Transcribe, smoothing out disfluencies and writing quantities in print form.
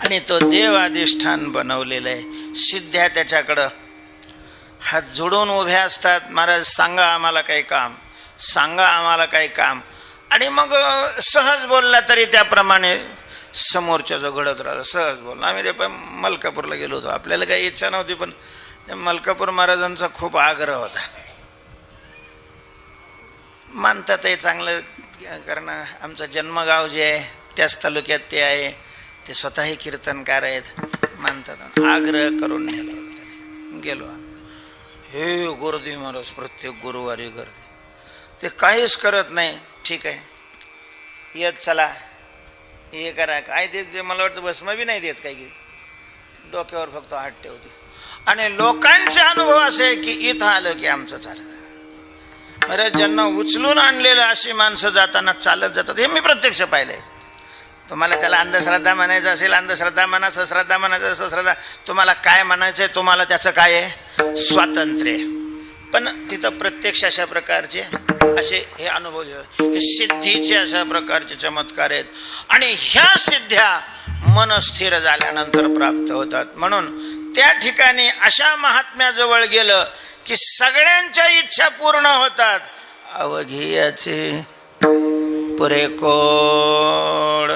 आणि तो देव अधिष्ठान बनवलेलं आहे. सिद्ध्या त्याच्याकडं हात जोडून उभ्या असतात. महाराज सांगा आम्हाला काही काम, सांगा आम्हाला काही काम. आणि मग सहज बोलला तरी त्याप्रमाणे समोरच्या जो घडत राहिला सहज बोलला. आम्ही ते पण मलकापूरला गेलो होतो. आपल्याला काही इच्छा नव्हती, पण मलकापूर महाराजांचा खूप आग्रह होता. मानतात हे चांगलं, कारण आमचं जन्मगाव जे आहे त्याच तालुक्यात ते आहे. ते स्वतःही कीर्तनकार आहेत. मानतात, आग्रह करून नेला होता. गेलो हे गुरुदेव महाराज प्रत्येक गुरुवारी गर्दी. ते काहीच करत नाही. ठीक आहे येत चला हे करा. काय ते मला वाटतं भस्म बी नाही देत, काही की डोक्यावर फक्त हात ठेवते. आणि लोकांचे अनुभव असे की इथं आलं की आमचं चालत. अरे ज्यांना उचलून आणलेलं अशी माणसं जाताना चालत जातात, हे मी प्रत्यक्ष पाहिलंय. तुम्हाला त्याला अंधश्रद्धा म्हणायचं असेल अंधश्रद्धा म्हणा, सश्रद्धा म्हणायचं सश्रद्धा, तुम्हाला काय म्हणायचंय तुम्हाला त्याचं काय आहे स्वातंत्र्य. पण तिथं प्रत्यक्ष अशा प्रकारचे असे हे अनुभव देतात. हे सिद्धीचे अशा प्रकारचे चमत्कार आहेत. आणि ह्या सिद्ध्या मन स्थिर झाल्यानंतर प्राप्त होतात. म्हणून त्या ठिकाणी अशा महात्म्याजवळ गेलं की सगळ्यांच्या इच्छा पूर्ण होतात. अवघी याचे पुरे कोड.